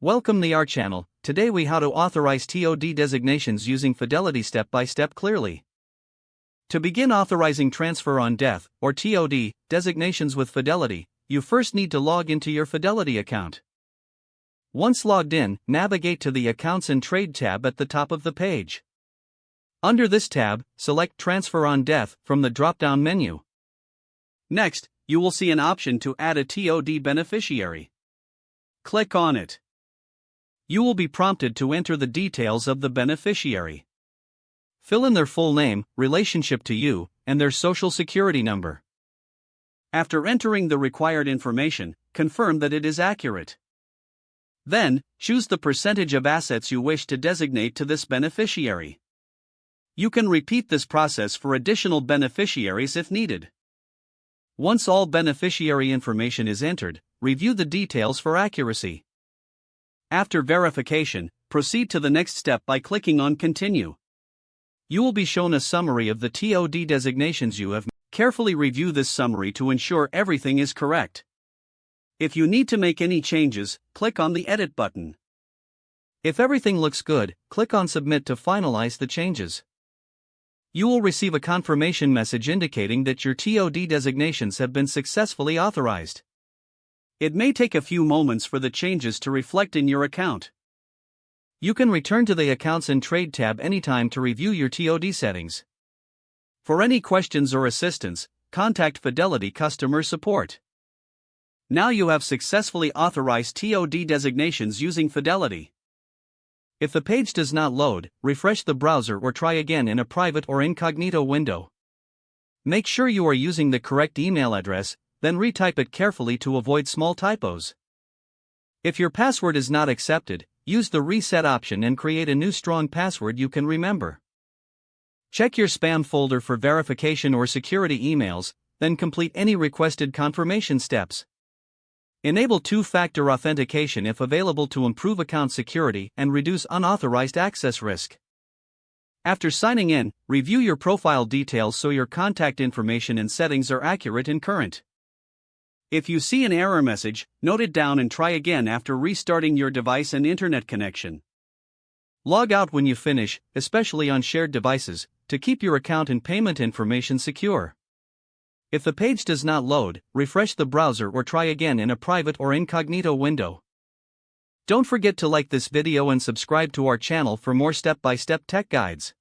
Welcome to our channel. Today we how to authorize TOD designations using Fidelity step by step clearly. To begin authorizing transfer on death, or TOD, designations with Fidelity, you first need to log into your Fidelity account. Once logged in, navigate to the Accounts and Trade tab at the top of the page. Under this tab, select Transfer on Death from the drop-down menu. Next, you will see an option to add a TOD beneficiary. Click on it. You will be prompted to enter the details of the beneficiary. Fill in their full name, relationship to you, and their social security number. After entering the required information, confirm that it is accurate. Then, choose the percentage of assets you wish to designate to this beneficiary. You can repeat this process for additional beneficiaries if needed. Once all beneficiary information is entered, review the details for accuracy. After verification, proceed to the next step by clicking on Continue. You will be shown a summary of the TOD designations you have made. Carefully review this summary to ensure everything is correct. If you need to make any changes, click on the Edit button. If everything looks good, click on Submit to finalize the changes. You will receive a confirmation message indicating that your TOD designations have been successfully authorized. It may take a few moments for the changes to reflect in your account. You can return to the Accounts and Trade tab anytime to review your TOD settings. For any questions or assistance, contact Fidelity Customer Support. Now you have successfully authorized TOD designations using Fidelity. If the page does not load, refresh the browser or try again in a private or incognito window. Make sure you are using the correct email address, then retype it carefully to avoid small typos. If your password is not accepted, use the reset option and create a new strong password you can remember. Check your spam folder for verification or security emails, then complete any requested confirmation steps. Enable two-factor authentication if available to improve account security and reduce unauthorized access risk. After signing in, review your profile details so your contact information and settings are accurate and current. If you see an error message, note it down and try again after restarting your device and internet connection. Log out when you finish, especially on shared devices, to keep your account and payment information secure. If the page does not load, refresh the browser or try again in a private or incognito window. Don't forget to like this video and subscribe to our channel for more step-by-step tech guides.